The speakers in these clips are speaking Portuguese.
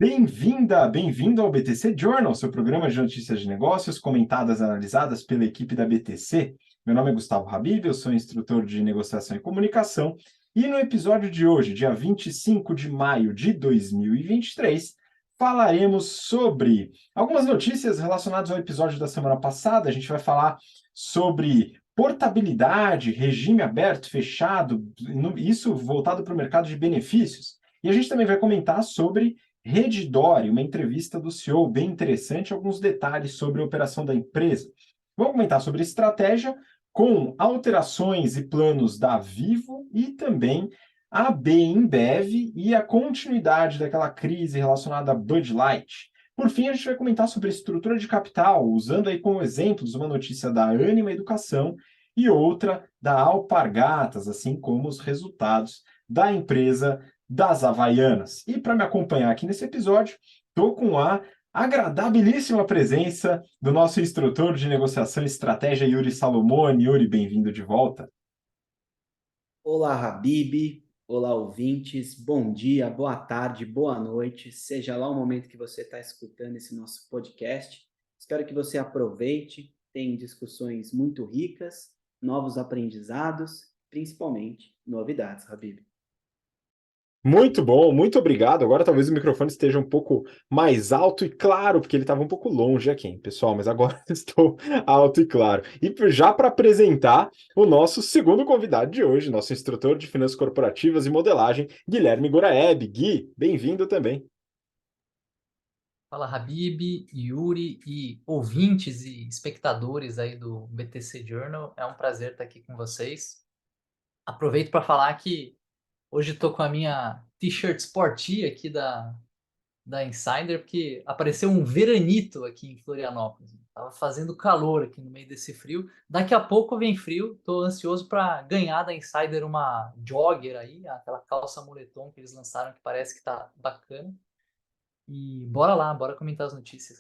Bem-vinda, bem-vindo ao BTC Journal, seu programa de notícias de negócios comentadas e analisadas pela equipe da BTC. Meu nome é Gustavo Habib, eu sou instrutor de negociação e comunicação, e no episódio de hoje, dia 25 de maio de 2023, falaremos sobre algumas notícias relacionadas ao episódio da semana passada. A gente vai falar sobre portabilidade, regime aberto, fechado, isso voltado para o mercado de benefícios. E a gente também vai comentar sobre Redditor, uma entrevista do CEO bem interessante, alguns detalhes sobre a operação da empresa. Vamos comentar sobre estratégia com alterações e planos da Vivo e também a Ambev e a continuidade daquela crise relacionada à Bud Light. Por fim, a gente vai comentar sobre estrutura de capital, usando aí como exemplos uma notícia da Ânima Educação e outra da Alpargatas, assim como os resultados da empresa das Havaianas. E para me acompanhar aqui nesse episódio, estou com a agradabilíssima presença do nosso instrutor de negociação e estratégia, Yuri Salomone. Yuri, bem-vindo de volta. Olá, Habib. Olá, ouvintes. Bom dia, boa tarde, boa noite. Seja lá o momento que você está escutando esse nosso podcast. Espero que você aproveite. Tem discussões muito ricas, novos aprendizados, principalmente novidades, Habib. Muito bom, muito obrigado. Agora talvez o microfone esteja um pouco mais alto e claro, porque ele estava um pouco longe aqui, hein, pessoal, mas agora estou alto e claro. E já para apresentar o nosso segundo convidado de hoje, nosso instrutor de finanças corporativas e modelagem, Guilherme Goraeb. Gui, bem-vindo também. Fala, Habib, Yuri e ouvintes e espectadores aí do BTC Journal. É um prazer estar aqui com vocês. Aproveito para falar que hoje estou com a minha t-shirt sporty aqui da Insider, porque apareceu um veranito aqui em Florianópolis. Tava fazendo calor aqui no meio desse frio. Daqui a pouco vem frio. Estou ansioso para ganhar da Insider uma jogger aí, aquela calça moletom que eles lançaram que parece que tá bacana. E bora lá, bora comentar as notícias.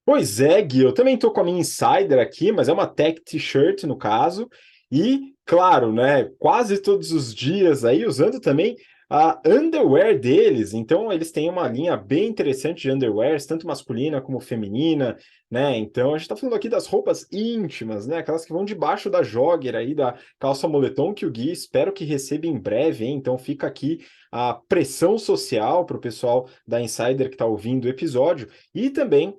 Pois é, Gui, eu também estou com a minha Insider aqui, mas é uma tech t-shirt no caso, e claro, né, quase todos os dias aí usando também a underwear deles. Então eles têm uma linha bem interessante de underwears, tanto masculina como feminina, né? Então a gente está falando aqui das roupas íntimas, né? Aquelas que vão debaixo da jogger aí, da calça moletom que o Gui espero que receba em breve, hein? Então fica aqui a pressão social para o pessoal da Insider que está ouvindo o episódio e também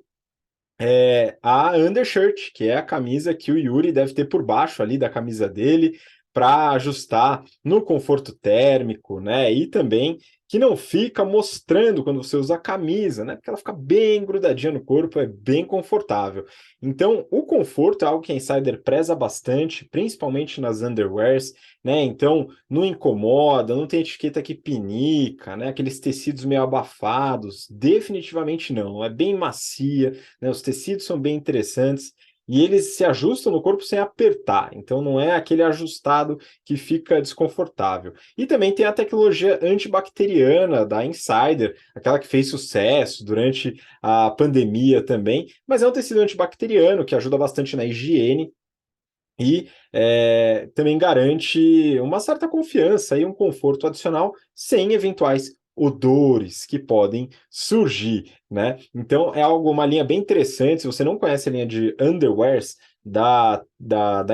a undershirt, que é a camisa que o Yuri deve ter por baixo ali da camisa dele, para ajustar no conforto térmico, né? E também que não fica mostrando quando você usa a camisa, né? Porque ela fica bem grudadinha no corpo, é bem confortável. Então, o conforto é algo que a Insider preza bastante, principalmente nas underwears, né? Então, não incomoda, não tem etiqueta que pinica, né? Aqueles tecidos meio abafados, definitivamente não. É bem macia, né? Os tecidos são bem interessantes e eles se ajustam no corpo sem apertar, então não é aquele ajustado que fica desconfortável. E também tem a tecnologia antibacteriana da Insider, aquela que fez sucesso durante a pandemia também, mas é um tecido antibacteriano que ajuda bastante na higiene e também garante uma certa confiança e um conforto adicional sem eventuais odores que podem surgir, né? Então é algo, uma linha bem interessante. Se você não conhece a linha de underwears da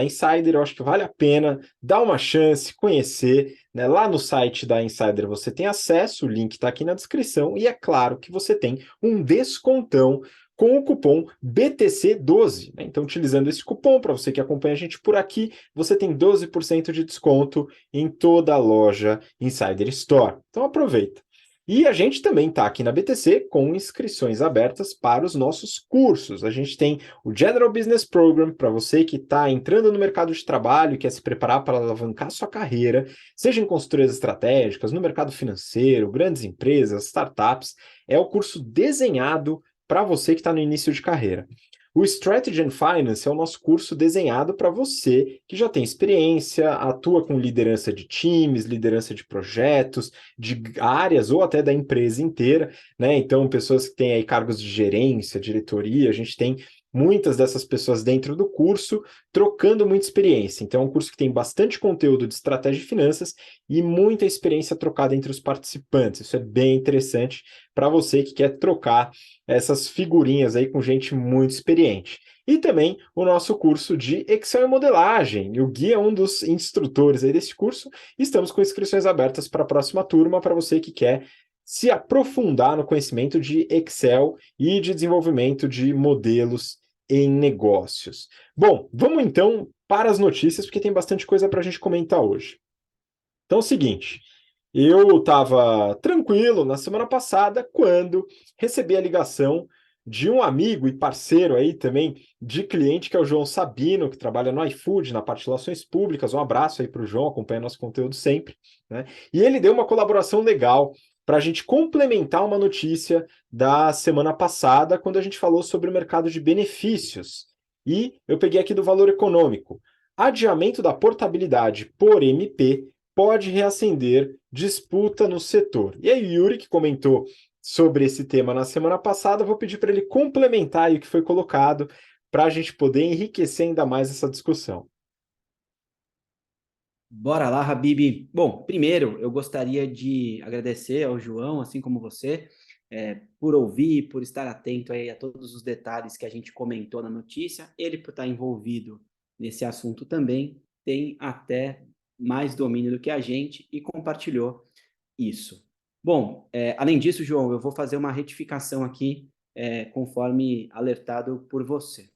Insider, eu acho que vale a pena dar uma chance, conhecer, né? Lá no site da Insider você tem acesso, o link está aqui na descrição, e é claro que você tem um descontão com o cupom BTC12, né? Então, utilizando esse cupom, para você que acompanha a gente por aqui, você tem 12% de desconto em toda a loja Insider Store. Então, aproveita. E a gente também está aqui na BTC com inscrições abertas para os nossos cursos. A gente tem o General Business Program para você que está entrando no mercado de trabalho e quer se preparar para alavancar sua carreira, seja em consultorias estratégicas, no mercado financeiro, grandes empresas, startups. É o curso desenhado para você que está no início de carreira. O Strategy and Finance é o nosso curso desenhado para você que já tem experiência, atua com liderança de times, liderança de projetos, de áreas ou até da empresa inteira, né? Então, pessoas que têm aí cargos de gerência, diretoria, a gente tem muitas dessas pessoas dentro do curso, trocando muita experiência. Então, é um curso que tem bastante conteúdo de estratégia de finanças e muita experiência trocada entre os participantes. Isso é bem interessante para você que quer trocar essas figurinhas aí com gente muito experiente. E também o nosso curso de Excel e modelagem. E o Gui é um dos instrutores aí desse curso. Estamos com inscrições abertas para a próxima turma, para você que quer se aprofundar no conhecimento de Excel e de desenvolvimento de modelos em negócios. Bom, vamos então para as notícias, porque tem bastante coisa para a gente comentar hoje. Então é o seguinte, eu estava tranquilo na semana passada quando recebi a ligação de um amigo e parceiro aí também de cliente, que é o João Sabino, que trabalha no iFood, na parte de relações públicas. Um abraço aí para o João, acompanha nosso conteúdo sempre, né? E ele deu uma colaboração legal para a gente complementar uma notícia da semana passada, quando a gente falou sobre o mercado de benefícios. E eu peguei aqui do valor econômico. Adiamento da portabilidade por MP pode reacender disputa no setor. E aí, Yuri, que comentou sobre esse tema na semana passada, vou pedir para ele complementar aí o que foi colocado para a gente poder enriquecer ainda mais essa discussão. Bora lá, Habib. Bom, primeiro eu gostaria de agradecer ao João, assim como você, por ouvir, por estar atento aí a todos os detalhes que a gente comentou na notícia. Ele, por estar envolvido nesse assunto também, tem até mais domínio do que a gente e compartilhou isso. Bom, além disso, João, eu vou fazer uma retificação aqui, conforme alertado por você.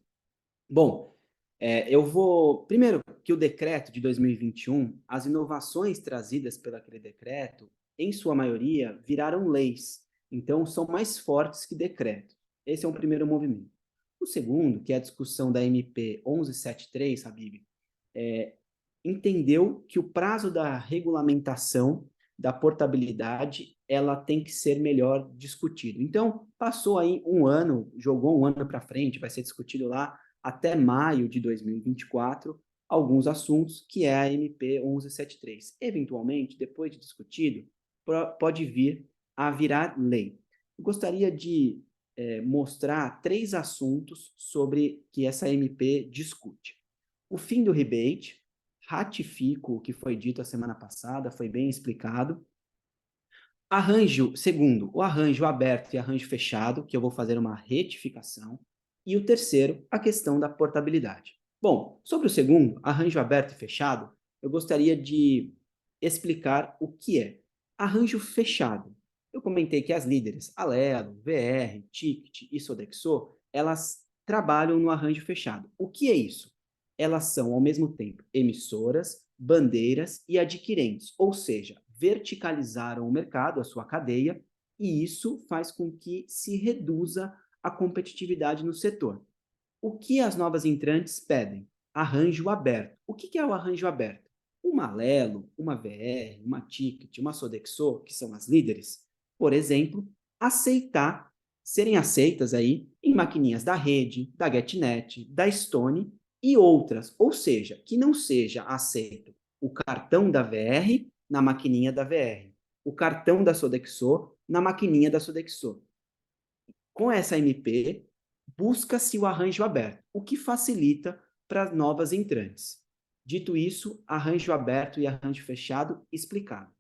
Bom, eu vou. Primeiro, que o decreto de 2021, as inovações trazidas pelo aquele decreto, em sua maioria, viraram leis. Então, são mais fortes que decreto. Esse é um primeiro movimento. O segundo, que é a discussão da MP 1173, Habib, entendeu que o prazo da regulamentação da portabilidade ela tem que ser melhor discutido. Então, passou aí um ano, jogou um ano para frente, vai ser discutido lá até maio de 2024, alguns assuntos, que é a MP 1173. Eventualmente, depois de discutido, pode vir a virar lei. Eu gostaria de mostrar 3 assuntos sobre que essa MP discute. O fim do rebate, ratifico o que foi dito a semana passada, foi bem explicado. Segundo, o arranjo aberto e arranjo fechado, que eu vou fazer uma retificação. E o terceiro, a questão da portabilidade. Bom, sobre o segundo, arranjo aberto e fechado, eu gostaria de explicar o que é. Arranjo fechado. Eu comentei que as líderes Alelo, VR, Ticket e Sodexo, elas trabalham no arranjo fechado. O que é isso? Elas são, ao mesmo tempo, emissoras, bandeiras e adquirentes, ou seja, verticalizaram o mercado, a sua cadeia, e isso faz com que se reduza a competitividade no setor. O que as novas entrantes pedem? Arranjo aberto. O que é o arranjo aberto? Uma Alelo, uma VR, uma Ticket, uma Sodexo, que são as líderes, por exemplo, serem aceitas aí em maquininhas da Rede, da GetNet, da Stone e outras, ou seja, que não seja aceito o cartão da VR na maquininha da VR, o cartão da Sodexo na maquininha da Sodexo. Com essa MP, busca-se o arranjo aberto, o que facilita para novas entrantes. Dito isso, arranjo aberto e arranjo fechado explicado.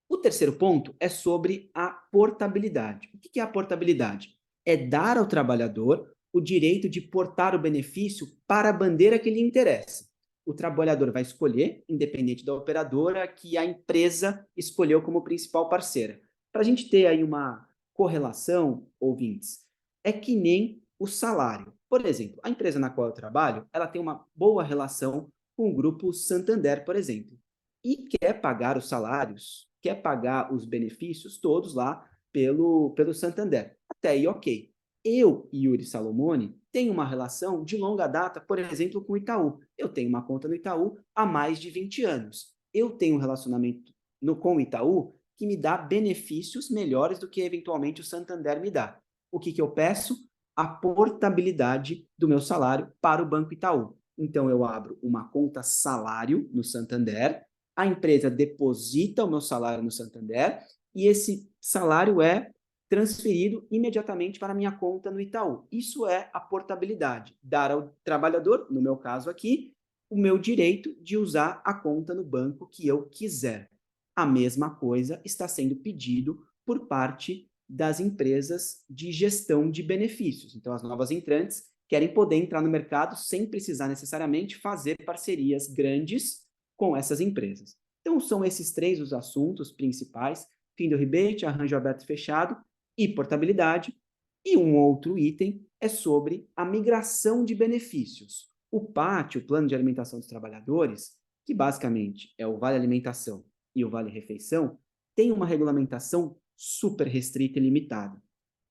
O terceiro ponto é sobre a portabilidade. O que é a portabilidade? É dar ao trabalhador o direito de portar o benefício para a bandeira que lhe interessa. O trabalhador vai escolher, independente da operadora, que a empresa escolheu como principal parceira. Para a gente ter aí uma correlação, ouvintes, é que nem o salário. Por exemplo, a empresa na qual eu trabalho, ela tem uma boa relação com o grupo Santander, por exemplo, e quer pagar os salários, quer pagar os benefícios todos lá pelo Santander. Até aí, ok. Eu, Yuri Salomone, tenho uma relação de longa data, por exemplo, com o Itaú. Eu tenho uma conta no Itaú há mais de 20 anos. Eu tenho um relacionamento com o Itaú que me dá benefícios melhores do que eventualmente o Santander me dá. O que eu peço? A portabilidade do meu salário para o Banco Itaú. Então, eu abro uma conta salário no Santander, a empresa deposita o meu salário no Santander e esse salário é transferido imediatamente para a minha conta no Itaú. Isso é a portabilidade. Dar ao trabalhador, no meu caso aqui, o meu direito de usar a conta no banco que eu quiser. A mesma coisa está sendo pedido por parte das empresas de gestão de benefícios. Então, as novas entrantes querem poder entrar no mercado sem precisar necessariamente fazer parcerias grandes com essas empresas. Então, são esses três os assuntos principais: fim do rebate, arranjo aberto e fechado e portabilidade. E um outro item é sobre a migração de benefícios. O PAT, o Plano de Alimentação dos Trabalhadores, que basicamente é o Vale Alimentação e o Vale Refeição, tem uma regulamentação super restrita e limitada.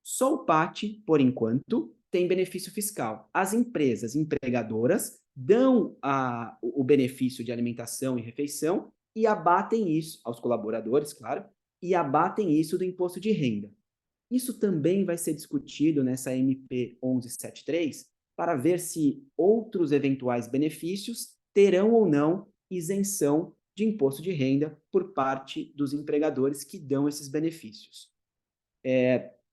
Só o PAT, por enquanto, tem benefício fiscal. As empresas empregadoras dão o benefício de alimentação e refeição e abatem isso, aos colaboradores, claro, e abatem isso do imposto de renda. Isso também vai ser discutido nessa MP 1173 para ver se outros eventuais benefícios terão ou não isenção de imposto de renda por parte dos empregadores que dão esses benefícios.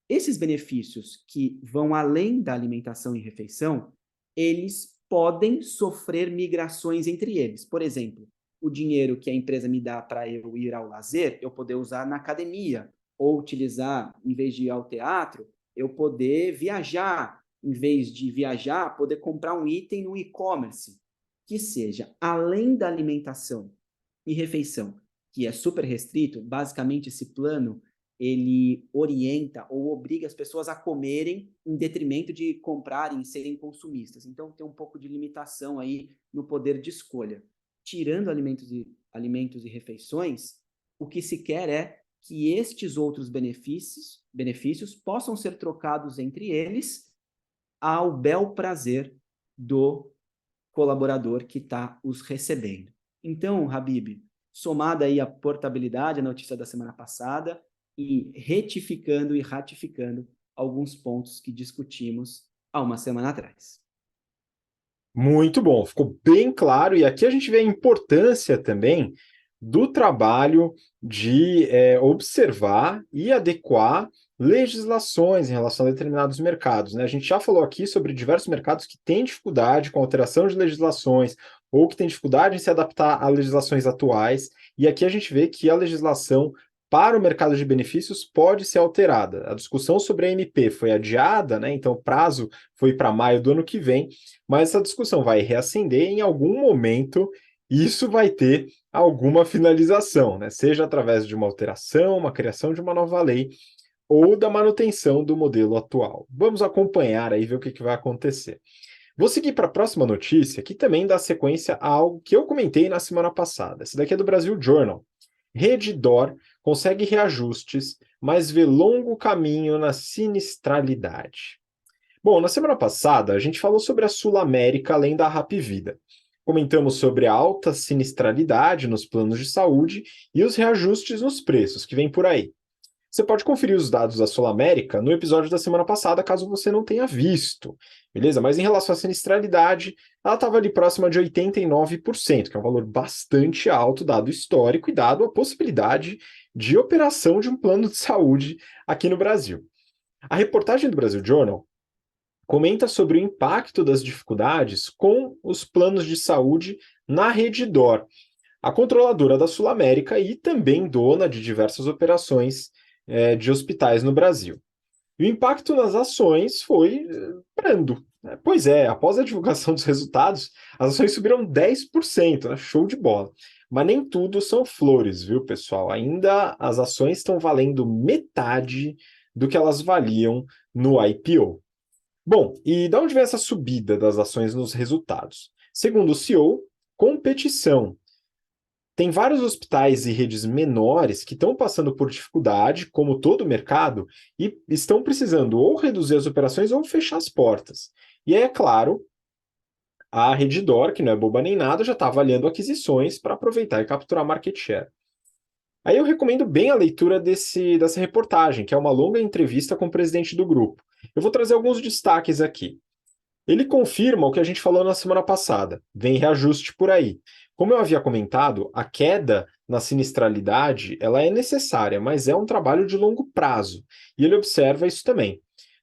Esses benefícios que vão além da alimentação e refeição, eles podem sofrer migrações entre eles. Por exemplo, o dinheiro que a empresa me dá para eu ir ao lazer, eu poder usar na academia, ou utilizar, em vez de ir ao teatro, eu poder viajar, em vez de viajar, poder comprar um item no e-commerce, que seja além da alimentação e refeição, que é super restrito. Basicamente, esse plano, ele orienta ou obriga as pessoas a comerem em detrimento de comprarem e serem consumistas. Então, tem um pouco de limitação aí no poder de escolha. Tirando alimentos e refeições, o que se quer é que estes outros benefícios possam ser trocados entre eles ao bel prazer do colaborador que está os recebendo. Então, Habib, somada aí a portabilidade, a notícia da semana passada, e retificando e ratificando alguns pontos que discutimos há uma semana atrás. Muito bom, ficou bem claro, e aqui a gente vê a importância também do trabalho de observar e adequar legislações em relação a determinados mercados, né? A gente já falou aqui sobre diversos mercados que têm dificuldade com a alteração de legislações ou que têm dificuldade em se adaptar a legislações atuais, e aqui a gente vê que a legislação para o mercado de benefícios pode ser alterada. A discussão sobre a MP foi adiada, né? Então o prazo foi para maio do ano que vem, mas essa discussão vai reacender em algum momento. Isso vai ter alguma finalização, né? Seja através de uma alteração, uma criação de uma nova lei ou da manutenção do modelo atual. Vamos acompanhar aí, ver o que vai acontecer. Vou seguir para a próxima notícia, que também dá sequência a algo que eu comentei na semana passada. Essa daqui é do Brasil Journal. Redditor consegue reajustes, mas vê longo caminho na sinistralidade. Bom, na semana passada a gente falou sobre a Sul América além da Hapvida. Comentamos sobre a alta sinistralidade nos planos de saúde e os reajustes nos preços que vem por aí. Você pode conferir os dados da Sul América no episódio da semana passada, caso você não tenha visto, beleza? Mas em relação à sinistralidade, ela estava ali próxima de 89%, que é um valor bastante alto, dado o histórico e dado a possibilidade de operação de um plano de saúde aqui no Brasil. A reportagem do Brasil Journal comenta sobre o impacto das dificuldades com os planos de saúde na Redditor, a controladora da Sul América e também dona de diversas operações de hospitais no Brasil. E o impacto nas ações foi brando. Pois é, após a divulgação dos resultados, as ações subiram 10%, né? Show de bola. Mas nem tudo são flores, viu, pessoal? Ainda as ações estão valendo metade do que elas valiam no IPO. Bom, e de onde vem essa subida das ações nos resultados? Segundo o CEO, competição. Tem vários hospitais e redes menores que estão passando por dificuldade, como todo o mercado, e estão precisando ou reduzir as operações ou fechar as portas. E aí, é claro, a Redditor, que não é boba nem nada, já está avaliando aquisições para aproveitar e capturar market share. Aí eu recomendo bem a leitura dessa reportagem, que é uma longa entrevista com o presidente do grupo. Eu vou trazer alguns destaques aqui. Ele confirma o que a gente falou na semana passada. Vem reajuste por aí. Como eu havia comentado, a queda na sinistralidade ela é necessária, mas é um trabalho de longo prazo, e ele observa isso também.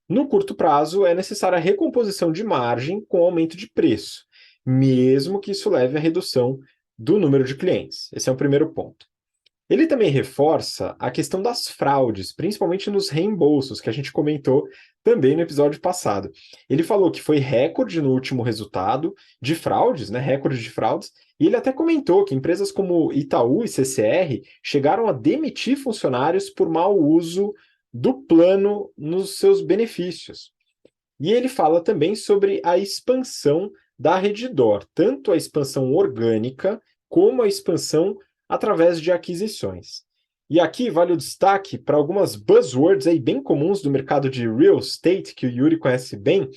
No curto prazo, é necessária a recomposição de margem com aumento de preço, mesmo que isso leve à redução do número de clientes. Esse é o primeiro ponto. Ele também reforça a questão das fraudes, principalmente nos reembolsos, que a gente comentou também no episódio passado. Ele falou que foi recorde no último resultado de fraudes, né? Recorde de fraudes, e ele até comentou que empresas como Itaú e CCR chegaram a demitir funcionários por mau uso do plano nos seus benefícios. E ele fala também sobre a expansão da Redditor, tanto a expansão orgânica como a expansão através de aquisições. E aqui vale o destaque para algumas buzzwords aí bem comuns do mercado de real estate, que o Yuri conhece bem,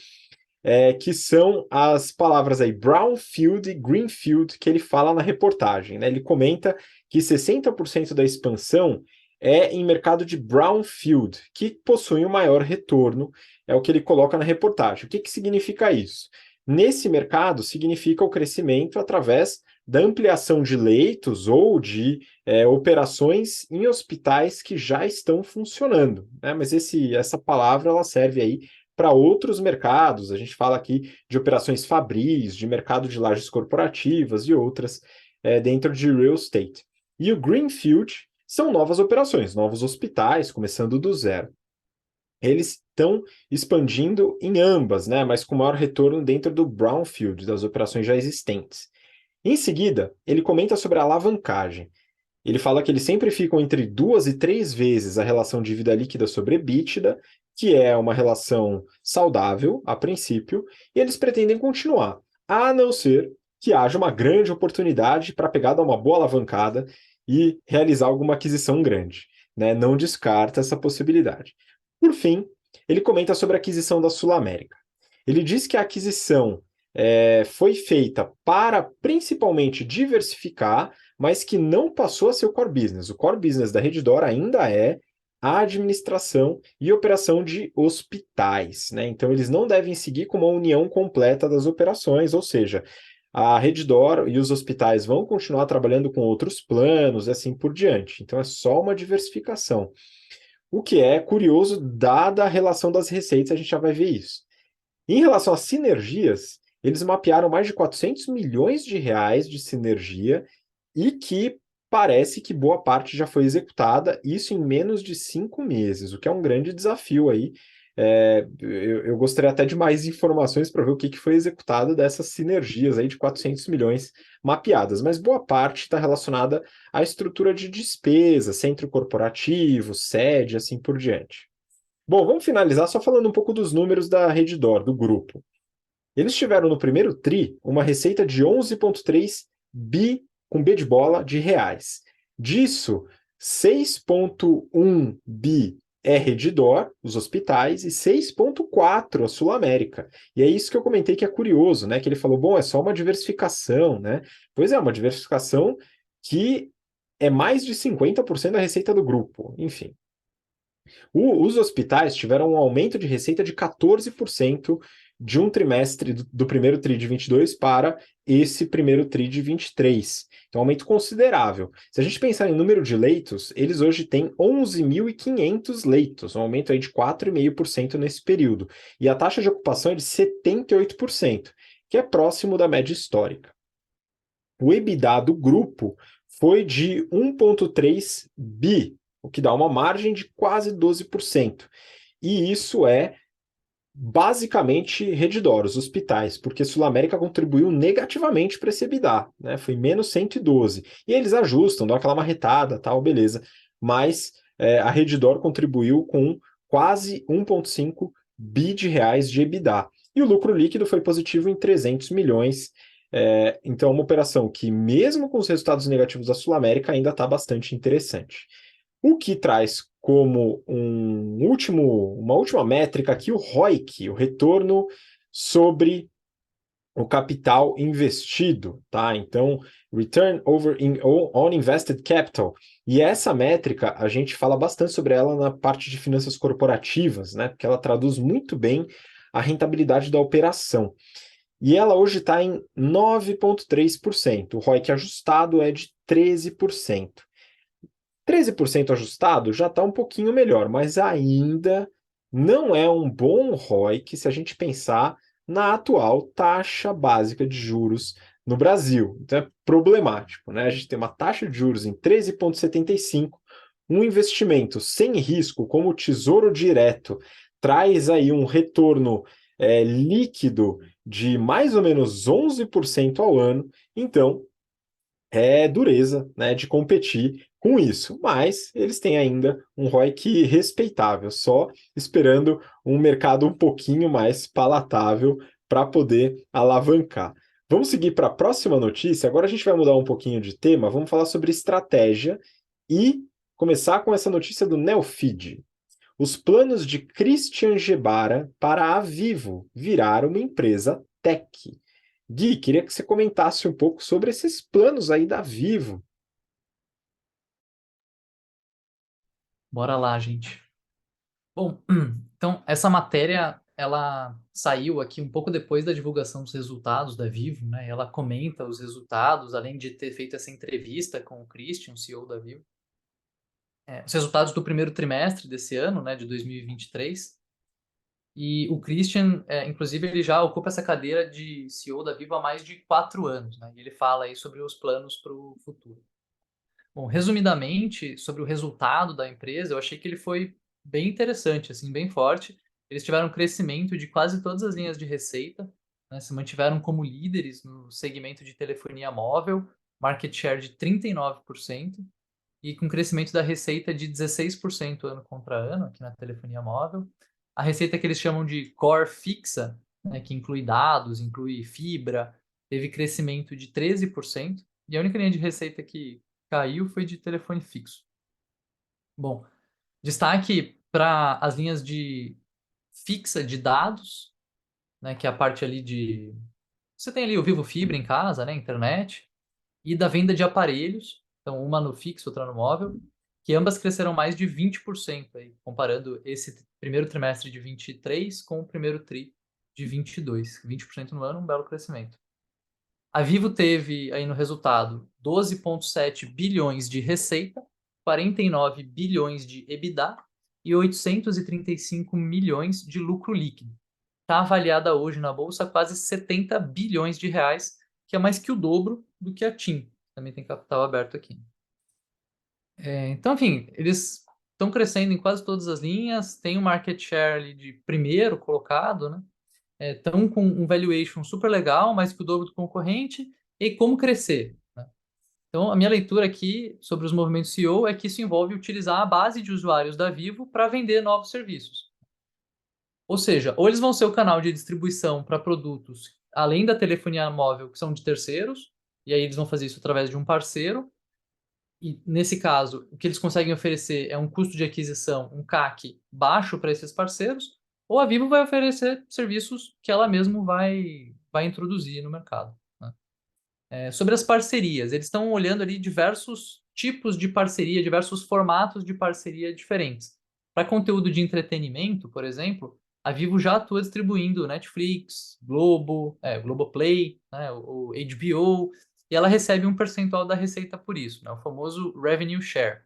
que são as palavras aí brownfield e greenfield que ele fala na reportagem, né? Ele comenta que 60% da expansão é em mercado de brownfield, que possui um maior retorno, é o que ele coloca na reportagem. O que significa isso? Nesse mercado, significa o crescimento através da ampliação de leitos ou de operações em hospitais que já estão funcionando, né? Mas essa palavra ela serve aí para outros mercados. A gente fala aqui de operações fabris, de mercado de lajes corporativas e outras dentro de real estate. E o greenfield são novas operações, novos hospitais, começando do zero. Eles estão expandindo em ambas, né? Mas com maior retorno dentro do brownfield, das operações já existentes. Em seguida, ele comenta sobre a alavancagem. Ele fala que eles sempre ficam entre 2 e 3 vezes a relação dívida líquida sobre EBITDA, que é uma relação saudável, a princípio, e eles pretendem continuar, a não ser que haja uma grande oportunidade para pegar, dar uma boa alavancada e realizar alguma aquisição grande, né? Não descarta essa possibilidade. Por fim, ele comenta sobre a aquisição da Sul América. Ele diz que a aquisição foi feita para principalmente diversificar, mas que não passou a ser o core business. O core business da Redditor ainda é a administração e operação de hospitais, né? Então, eles não devem seguir com uma união completa das operações, ou seja, a Redditor e os hospitais vão continuar trabalhando com outros planos e assim por diante. Então, é só uma diversificação. O que é curioso, dada a relação das receitas, a gente já vai ver isso. Em relação às sinergias, eles mapearam mais de 400 milhões de reais de sinergia e que parece que boa parte já foi executada, isso em menos de 5 meses, o que é um grande desafio aí. Eu gostaria até de mais informações para ver o que foi executado dessas sinergias aí de 400 milhões mapeadas, mas boa parte está relacionada à estrutura de despesa, centro corporativo, sede, assim por diante. Bom, vamos finalizar só falando um pouco dos números da Redditor, do grupo. Eles tiveram no primeiro TRI uma receita de 11,3 bi, com B de bola, de reais. Disso, 6,1 bi é Redditor, os hospitais, e 6,4 a Sul América. E é isso que eu comentei que é curioso, né? Que ele falou, bom, é só uma diversificação, né? Pois é, uma diversificação que é mais de 50% da receita do grupo, enfim. Os hospitais tiveram um aumento de receita de 14% de um trimestre do primeiro TRI de 22 para esse primeiro TRI de 23. Então, um aumento considerável. Se a gente pensar em número de leitos, eles hoje têm 11.500 leitos, um aumento aí de 4,5% nesse período. E a taxa de ocupação é de 78%, que é próximo da média histórica. O EBITDA do grupo foi de 1,3 bi, o que dá uma margem de quase 12%. E isso é basicamente Redditor, os hospitais, porque Sul América contribuiu negativamente para esse EBITDA, né? Foi menos 112. E eles ajustam, dão aquela marretada, tal, beleza. Mas a Redditor contribuiu com quase 1,5 bi de reais de EBITDA. E o lucro líquido foi positivo em 300 milhões. Então, é uma operação que, mesmo com os resultados negativos da Sul América, ainda está bastante interessante. O que traz como uma última métrica aqui o ROIC, o retorno sobre o capital investido, tá? Então, Return on Invested Capital. E essa métrica, a gente fala bastante sobre ela na parte de finanças corporativas, né? Porque ela traduz muito bem a rentabilidade da operação. e ela hoje está em 9,3%. O ROIC ajustado é de 13%. 13% ajustado já está um pouquinho melhor, mas ainda não é um bom ROIC se a gente pensar na atual taxa básica de juros no Brasil. Então é problemático, né? A gente tem uma taxa de juros em 13,75, um investimento sem risco, como o Tesouro Direto, traz aí um retorno líquido de mais ou menos 11% ao ano. Então, é dureza, né, de competir com isso, mas eles têm ainda um ROIC respeitável, só esperando um mercado um pouquinho mais palatável para poder alavancar. Vamos seguir para a próxima notícia. Agora a gente vai mudar um pouquinho de tema, vamos falar sobre estratégia e começar com essa notícia do Neofeed. Os planos de Christian Gebara para a Vivo virar uma empresa tech. Gui, queria que você comentasse um pouco sobre esses planos aí da Vivo. Bora lá, gente. Bom, então essa matéria ela saiu aqui um pouco depois da divulgação dos resultados da Vivo, né? Ela comenta os resultados, além de ter feito essa entrevista com o Christian, o CEO da Vivo. Os resultados do primeiro trimestre desse ano, né, de 2023. E o Christian, inclusive, ele já ocupa essa cadeira de CEO da Vivo há mais de 4 anos, né? E ele fala aí sobre os planos para o futuro. Bom, resumidamente, sobre o resultado da empresa, eu achei que ele foi bem interessante, assim, bem forte. Eles tiveram um crescimento de quase todas as linhas de receita, né? Se mantiveram como líderes no segmento de telefonia móvel, market share de 39%, e com crescimento da receita de 16% ano contra ano aqui na telefonia móvel. A receita que eles chamam de core fixa, né, que inclui dados, inclui fibra, teve crescimento de 13%, e a única linha de receita que caiu foi de telefone fixo. Bom, destaque para as linhas de fixa de dados, né, que é a parte ali de... Você tem ali o Vivo Fibra em casa, né, internet, e da venda de aparelhos, então uma no fixo, outra no móvel, que ambas cresceram mais de 20%, aí, comparando esse primeiro trimestre de 23 com o primeiro tri de 22. 20% no ano, um belo crescimento. A Vivo teve aí no resultado 12,7 bilhões de receita, 49 bilhões de EBITDA e 835 milhões de lucro líquido. Está avaliada hoje na bolsa a quase 70 bilhões de reais, que é mais que o dobro do que a TIM. Também tem capital aberto aqui. Então, enfim, eles estão crescendo em quase todas as linhas, tem um market share ali de primeiro colocado, né? Estão com um valuation super legal, mais que o dobro do concorrente, e como crescer, né? Então, a minha leitura aqui sobre os movimentos CEO é que isso envolve utilizar a base de usuários da Vivo para vender novos serviços. Ou seja, ou eles vão ser o canal de distribuição para produtos além da telefonia móvel que são de terceiros, e aí eles vão fazer isso através de um parceiro, e nesse caso, o que eles conseguem oferecer é um custo de aquisição, um CAC baixo para esses parceiros, ou a Vivo vai oferecer serviços que ela mesma vai introduzir no mercado, né? Sobre as parcerias, eles estão olhando ali diversos tipos de parceria, diversos formatos de parceria diferentes. Para conteúdo de entretenimento, por exemplo, a Vivo já atua distribuindo Netflix, Globoplay, né, o HBO, e ela recebe um percentual da receita por isso, né, o famoso revenue share.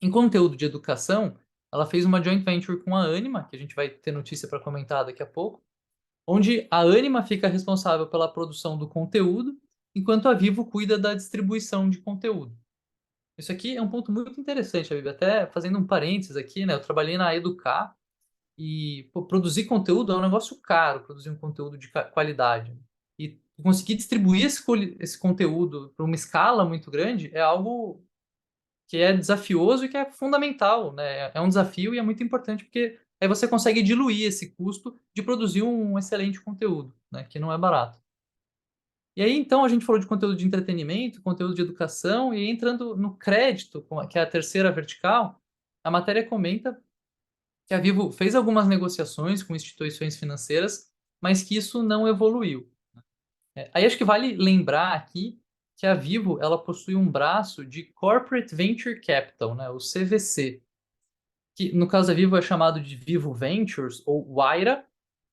Em conteúdo de educação, ela fez uma joint venture com a Anima, que a gente vai ter notícia para comentar daqui a pouco, onde a Anima fica responsável pela produção do conteúdo, enquanto a Vivo cuida da distribuição de conteúdo. Isso aqui é um ponto muito interessante, Bíblia. Até fazendo um parênteses aqui, né? Eu trabalhei na Educar e produzir conteúdo é um negócio caro, produzir um conteúdo de qualidade. E conseguir distribuir esse conteúdo para uma escala muito grande é algo que é desafioso e que é fundamental, né? É um desafio e é muito importante porque aí você consegue diluir esse custo de produzir um excelente conteúdo, né? Que não é barato. E aí, então, a gente falou de conteúdo de entretenimento, conteúdo de educação, e entrando no crédito, que é a terceira vertical, a matéria comenta que a Vivo fez algumas negociações com instituições financeiras, mas que isso não evoluiu. Aí acho que vale lembrar aqui que a Vivo ela possui um braço de Corporate Venture Capital, né, o CVC, que no caso da Vivo é chamado de Vivo Ventures ou Waira,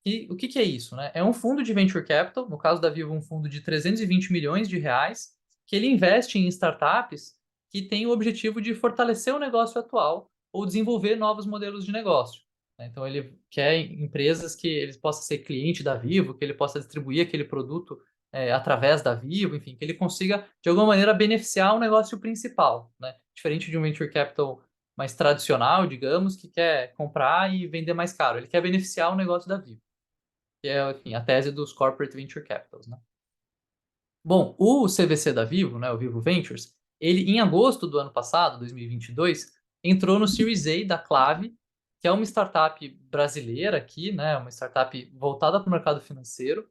E o que que é isso, né? É um fundo de venture capital, no caso da Vivo, um fundo de 320 milhões de reais, que ele investe em startups que têm o objetivo de fortalecer o negócio atual ou desenvolver novos modelos de negócio, né? Então, ele quer empresas que ele possa ser cliente da Vivo, que ele possa distribuir aquele produto através da Vivo, enfim, que ele consiga, de alguma maneira, beneficiar o negócio principal, né? Diferente de um venture capital mais tradicional, digamos, que quer comprar e vender mais caro. Ele quer beneficiar o negócio da Vivo, que é, enfim, a tese dos Corporate Venture Capitals, né? Bom, o CVC da Vivo, né, o Vivo Ventures, ele, em agosto do ano passado, 2022, entrou no Series A da Clave, que é uma startup brasileira aqui, né, uma startup voltada para o mercado financeiro,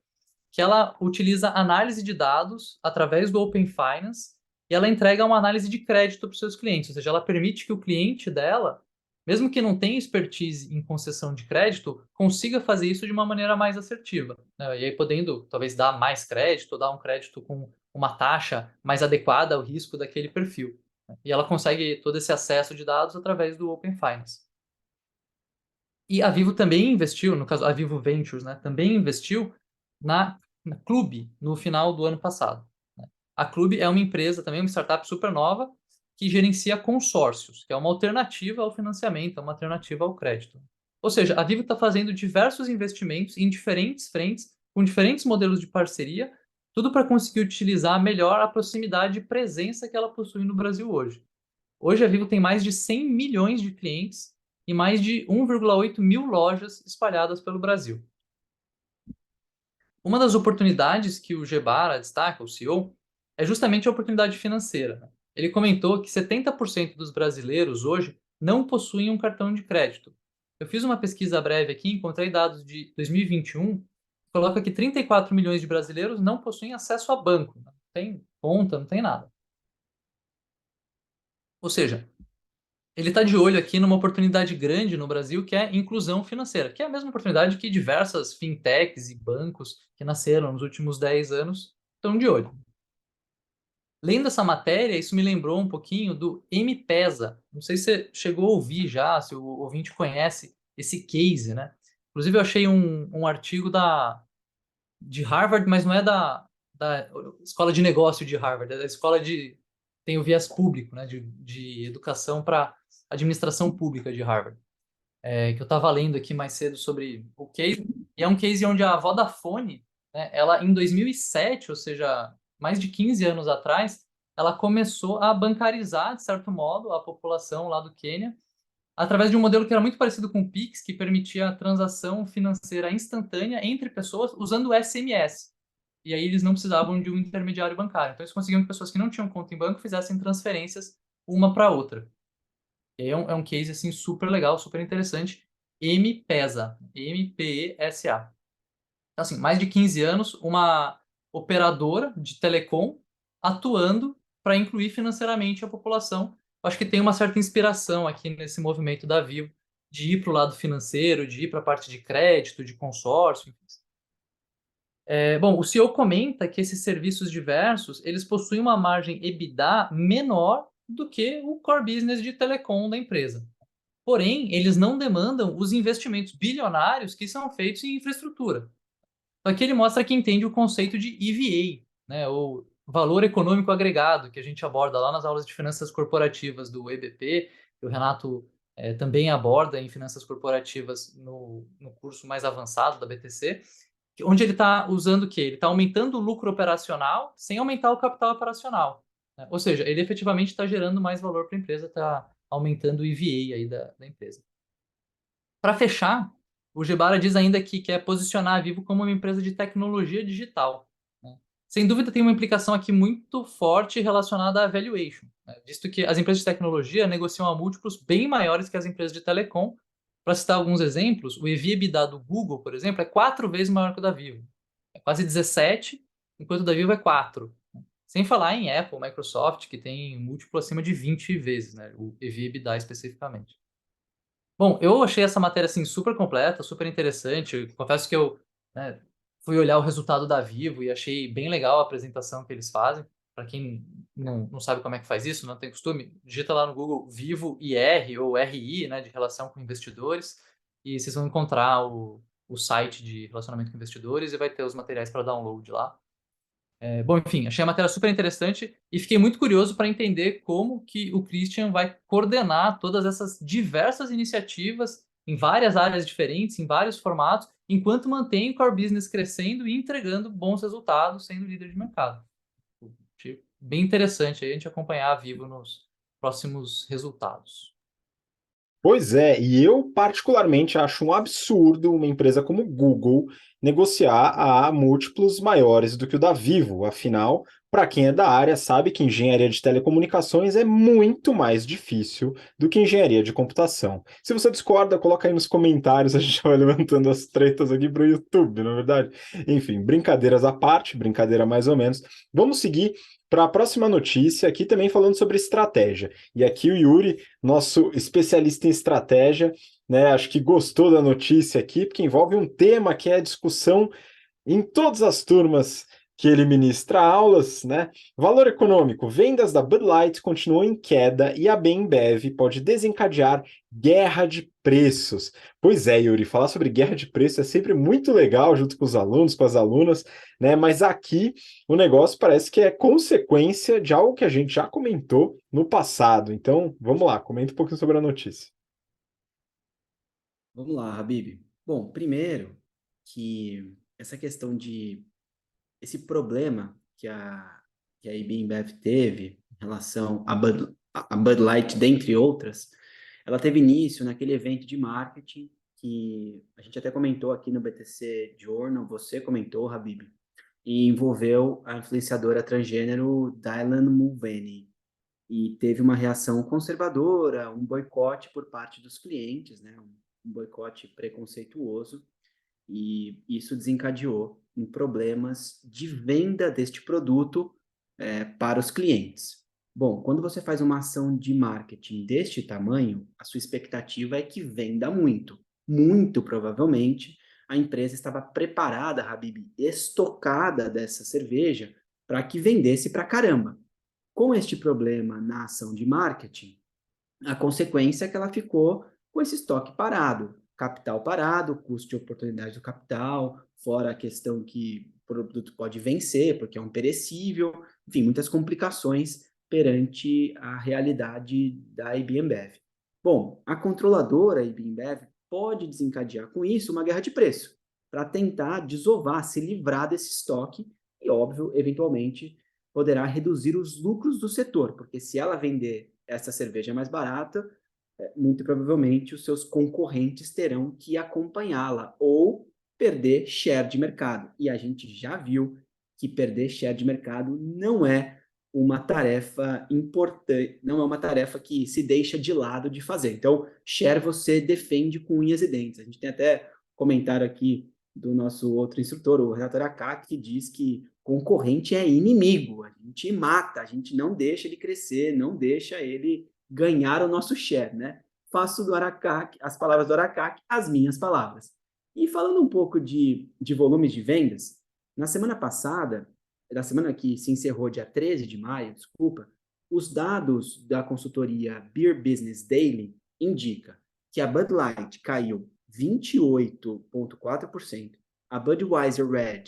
que ela utiliza análise de dados através do Open Finance e ela entrega uma análise de crédito para os seus clientes, ou seja, ela permite que o cliente dela, mesmo que não tenha expertise em concessão de crédito, consiga fazer isso de uma maneira mais assertiva, né? E aí podendo talvez dar mais crédito, ou dar um crédito com uma taxa mais adequada ao risco daquele perfil, né? E ela consegue todo esse acesso de dados através do Open Finance. E a Vivo também investiu, no caso a Vivo Ventures, né, também investiu na Clube no final do ano passado, né? A Clube é uma empresa também, uma startup super nova, que gerencia consórcios, que é uma alternativa ao financiamento, é uma alternativa ao crédito. Ou seja, a Vivo está fazendo diversos investimentos em diferentes frentes, com diferentes modelos de parceria, tudo para conseguir utilizar melhor a proximidade e presença que ela possui no Brasil hoje. Hoje a Vivo tem mais de 100 milhões de clientes e mais de 1,8 mil lojas espalhadas pelo Brasil. Uma das oportunidades que o Gebara destaca, o CEO, é justamente a oportunidade financeira, né? Ele comentou que 70% dos brasileiros hoje não possuem um cartão de crédito. Eu fiz uma pesquisa breve aqui, encontrei dados de 2021, que coloca que 34 milhões de brasileiros não possuem acesso a banco, não tem conta, não tem nada. Ou seja, ele está de olho aqui numa oportunidade grande no Brasil, que é a inclusão financeira, que é a mesma oportunidade que diversas fintechs e bancos que nasceram nos últimos 10 anos estão de olho. Lendo essa matéria, isso me lembrou um pouquinho do M-Pesa. Não sei se você chegou a ouvir já, se o ouvinte conhece esse case, né? Inclusive, eu achei um artigo de Harvard, mas não é da escola de negócio de Harvard, é da escola de... tem o viés público, né? De educação para administração pública de Harvard. Que eu estava lendo aqui mais cedo sobre o case, e é um case onde a Vodafone, né, ela em 2007, ou seja, mais de 15 anos atrás, ela começou a bancarizar, de certo modo, a população lá do Quênia, através de um modelo que era muito parecido com o Pix, que permitia a transação financeira instantânea entre pessoas usando o SMS. E aí eles não precisavam de um intermediário bancário. Então eles conseguiam que pessoas que não tinham conta em banco fizessem transferências uma para outra. É um case assim super legal, super interessante. M-Pesa, M-P-E-S-A. Então, assim, mais de 15 anos, uma operadora de telecom atuando para incluir financeiramente a população. Acho que tem uma certa inspiração aqui nesse movimento da Vivo de ir para o lado financeiro, de ir para a parte de crédito, de consórcio, enfim. Bom, o CEO comenta que esses serviços diversos, eles possuem uma margem EBITDA menor do que o core business de telecom da empresa. Porém, eles não demandam os investimentos bilionários que são feitos em infraestrutura. Aqui ele mostra que entende o conceito de EVA, né, ou valor econômico agregado, que a gente aborda lá nas aulas de finanças corporativas do EBP, que o Renato também aborda em finanças corporativas no curso mais avançado da BTC, onde ele está usando o quê? Ele está aumentando o lucro operacional sem aumentar o capital operacional, né? Ou seja, ele efetivamente está gerando mais valor para a empresa, está aumentando o EVA aí da empresa. Para fechar, o Gebara diz ainda que quer posicionar a Vivo como uma empresa de tecnologia digital, né? Sem dúvida, tem uma implicação aqui muito forte relacionada à valuation, né? Visto que as empresas de tecnologia negociam a múltiplos bem maiores que as empresas de telecom. Para citar alguns exemplos, o EV/EBITDA do Google, por exemplo, é 4 vezes maior que o da Vivo. É quase 17, enquanto o da Vivo é 4. Sem falar em Apple, Microsoft, que tem múltiplo acima de 20 vezes, né? O EV/EBITDA especificamente. Bom, eu achei essa matéria assim super completa, super interessante. Eu confesso que eu, né, fui olhar o resultado da Vivo e achei bem legal a apresentação que eles fazem. Para quem não sabe como é que faz isso, não tem costume, digita lá no Google Vivo IR ou RI, né, de relação com investidores, e vocês vão encontrar o o site de relacionamento com investidores e vai ter os materiais para download lá. Bom, enfim, achei a matéria super interessante e fiquei muito curioso para entender como que o Christian vai coordenar todas essas diversas iniciativas em várias áreas diferentes, em vários formatos, enquanto mantém o core business crescendo e entregando bons resultados, sendo líder de mercado. Achei bem interessante aí a gente acompanhar a Vivo nos próximos resultados. Pois é, e eu particularmente acho um absurdo uma empresa como o Google negociar a múltiplos maiores do que o da Vivo. Afinal, para quem é da área, sabe que engenharia de telecomunicações é muito mais difícil do que engenharia de computação. Se você discorda, coloca aí nos comentários, a gente vai levantando as tretas aqui para o YouTube, não é verdade? Enfim, brincadeiras à parte, brincadeira mais ou menos. Vamos seguir para a próxima notícia, aqui também falando sobre estratégia. E aqui o Yuri, nosso especialista em estratégia, né? Acho que gostou da notícia aqui, porque envolve um tema que é a discussão em todas as turmas que ele ministra aulas, né? Valor econômico, vendas da Bud Light continuam em queda e a Bembev pode desencadear guerra de preços. Pois é, Yuri, falar sobre guerra de preços é sempre muito legal junto com os alunos, com as alunas, né? Mas aqui o negócio parece que é consequência de algo que a gente já comentou no passado. Então, vamos lá, comenta um pouquinho sobre a notícia. Vamos lá, Habib. Bom, primeiro que essa questão de esse problema que a AB InBev teve em relação a Bud Light, dentre outras, ela teve início naquele evento de marketing que a gente até comentou aqui no BTC Journal, você comentou, Habib, e envolveu a influenciadora transgênero Dylan Mulvaney. E teve uma reação conservadora, um boicote por parte dos clientes, né? Um boicote preconceituoso, e isso desencadeou em problemas de venda deste produto para os clientes. Bom, quando você faz uma ação de marketing deste tamanho, a sua expectativa é que venda muito. Muito provavelmente a empresa estava preparada, Habib, estocada dessa cerveja para que vendesse para caramba. Com este problema na ação de marketing, a consequência é que ela ficou com esse estoque parado, capital parado, custo de oportunidade do capital, fora a questão que o produto pode vencer, porque é um perecível, enfim, muitas complicações perante a realidade da IB InBev. Bom, a controladora IB InBev pode desencadear com isso uma guerra de preço, para tentar desovar, se livrar desse estoque e, óbvio, eventualmente poderá reduzir os lucros do setor, porque se ela vender essa cerveja mais barata, muito provavelmente os seus concorrentes terão que acompanhá-la ou perder share de mercado. E a gente já viu que perder share de mercado não é uma tarefa importante, não é uma tarefa que se deixa de lado de fazer. Então, share você defende com unhas e dentes. A gente tem até comentário aqui do nosso outro instrutor, o Renato Aracaki, que diz que concorrente é inimigo, a gente mata, a gente não deixa ele crescer, não deixa ele ganhar o nosso share, né? Faço do Aracaki, as palavras do Aracaki, as minhas palavras. E falando um pouco de volumes de vendas, na semana passada, da semana que se encerrou dia 13 de maio, desculpa, os dados da consultoria Beer Business Daily indicam que a Bud Light caiu 28,4%, a Budweiser Red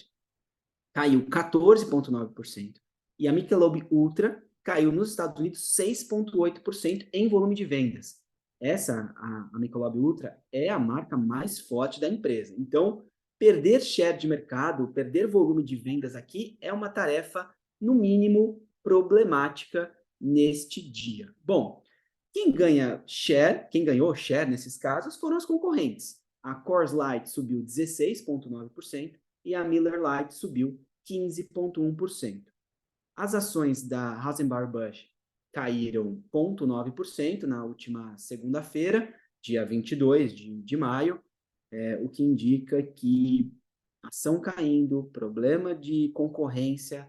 caiu 14,9% e a Michelob Ultra caiu nos Estados Unidos 6,8% em volume de vendas. A Michelob Ultra é a marca mais forte da empresa. Então, perder share de mercado, perder volume de vendas aqui é uma tarefa, no mínimo, problemática neste dia. Bom, quem ganhou share nesses casos foram os concorrentes. A Coors Light subiu 16,9% e a Miller Lite subiu 15,1%. As ações da Anheuser-Busch caíram 0,9% na última segunda-feira, dia 22 de maio, o que indica que ação caindo, problema de concorrência,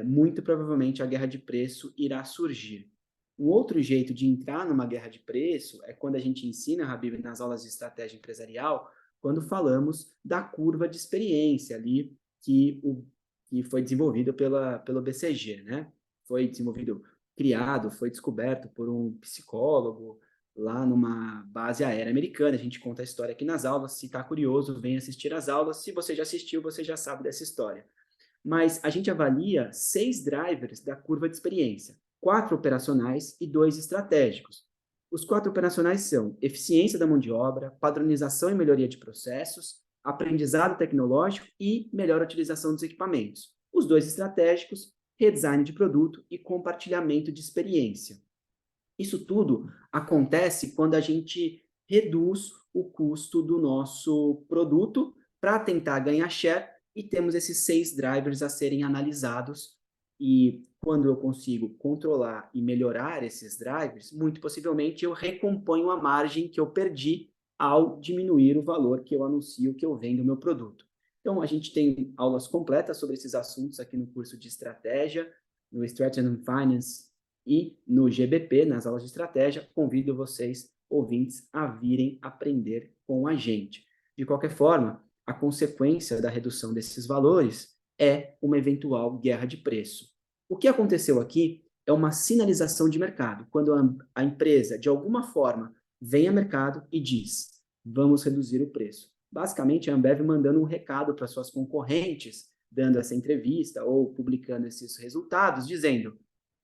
muito provavelmente a guerra de preço irá surgir. Um outro jeito de entrar numa guerra de preço é quando a gente ensina, Habib, nas aulas de estratégia empresarial, quando falamos da curva de experiência ali que foi desenvolvido pelo BCG, né? Foi desenvolvido, criado, foi descoberto por um psicólogo lá numa base aérea americana. A gente conta a história aqui nas aulas. Se está curioso, vem assistir as aulas. Se você já assistiu, você já sabe dessa história. Mas a gente avalia 6 drivers da curva de experiência, 4 operacionais e 2 estratégicos. Os 4 operacionais são eficiência da mão de obra, padronização e melhoria de processos, aprendizado tecnológico e melhor utilização dos equipamentos. Os 2 estratégicos, redesign de produto e compartilhamento de experiência. Isso tudo acontece quando a gente reduz o custo do nosso produto para tentar ganhar share e temos esses 6 drivers a serem analisados. E quando eu consigo controlar e melhorar esses drivers, muito possivelmente eu recomponho a margem que eu perdi ao diminuir o valor que eu anuncio que eu vendo o meu produto. Então, a gente tem aulas completas sobre esses assuntos aqui no curso de estratégia, no Strategy and Finance e no GBP, nas aulas de estratégia. Convido vocês, ouvintes, a virem aprender com a gente. De qualquer forma, a consequência da redução desses valores é uma eventual guerra de preço. O que aconteceu aqui é uma sinalização de mercado, quando a empresa, de alguma forma, vem a mercado e diz, vamos reduzir o preço. Basicamente, a Ambev mandando um recado para suas concorrentes, dando essa entrevista ou publicando esses resultados, dizendo,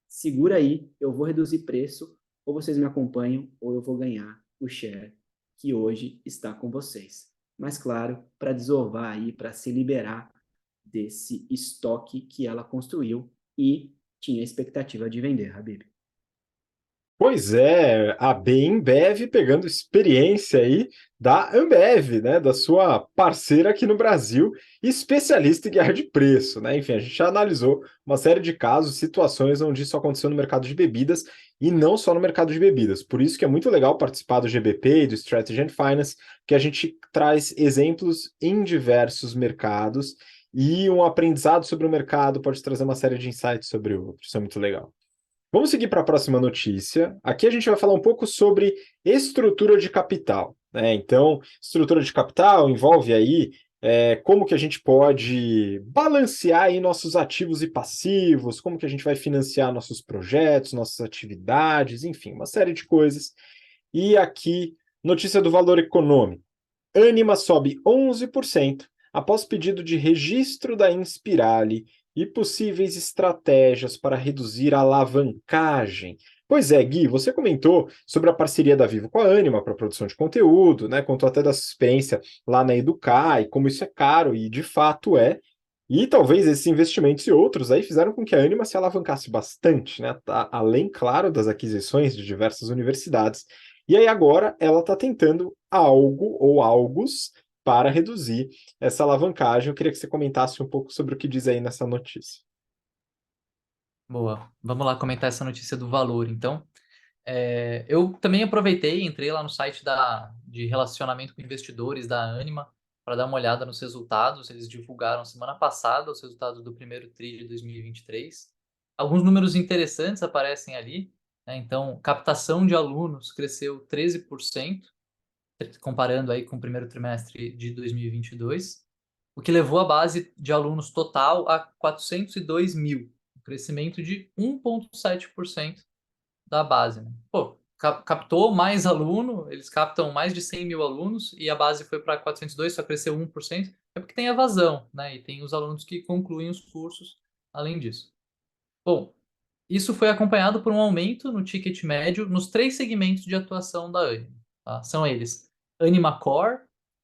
segura aí, eu vou reduzir preço, ou vocês me acompanham, ou eu vou ganhar o share que hoje está com vocês. Mas, claro, para desovar aí, para se liberar desse estoque que ela construiu e tinha a expectativa de vender, Habib. Pois é, a Bembev pegando experiência aí da Ambev, né, da sua parceira aqui no Brasil, especialista em guerra de preço, né? Enfim, a gente já analisou uma série de casos, situações onde isso aconteceu no mercado de bebidas e não só no mercado de bebidas. Por isso que é muito legal participar do GBP e do Strategy and Finance, que a gente traz exemplos em diversos mercados e um aprendizado sobre o mercado pode trazer uma série de insights sobre o outro. Isso é muito legal. Vamos seguir para a próxima notícia. Aqui a gente vai falar um pouco sobre estrutura de capital, né? Então, estrutura de capital envolve aí como que a gente pode balancear aí nossos ativos e passivos, como que a gente vai financiar nossos projetos, nossas atividades, enfim, uma série de coisas. E aqui, notícia do Valor Econômico. Ânima sobe 11% após pedido de registro da Inspirali e possíveis estratégias para reduzir a alavancagem. Pois é, Gui, você comentou sobre a parceria da Vivo com a Ânima para produção de conteúdo, né? Contou até da sua experiência lá na Educar e como isso é caro, e de fato é. E talvez esses investimentos e outros aí fizeram com que a Ânima se alavancasse bastante, né? Além, claro, das aquisições de diversas universidades. E aí agora ela está tentando algo ou algos para reduzir essa alavancagem. Eu queria que você comentasse um pouco sobre o que diz aí nessa notícia. Boa, vamos lá comentar essa notícia do valor, então. Eu também aproveitei, entrei lá no site de relacionamento com investidores da Ânima para dar uma olhada nos resultados. Eles divulgaram semana passada os resultados do primeiro TRI de 2023. Alguns números interessantes aparecem ali, né? Então, captação de alunos cresceu 13%, comparando aí com o primeiro trimestre de 2022, o que levou a base de alunos total a 402 mil, um crescimento de 1,7% da base, né? Pô, captou mais aluno, eles captam mais de 100 mil alunos e a base foi para 402, só cresceu 1%, é porque tem evasão, né? E tem os alunos que concluem os cursos além disso. Bom, isso foi acompanhado por um aumento no ticket médio nos 3 segmentos de atuação da Anima, tá? São eles Anima Core,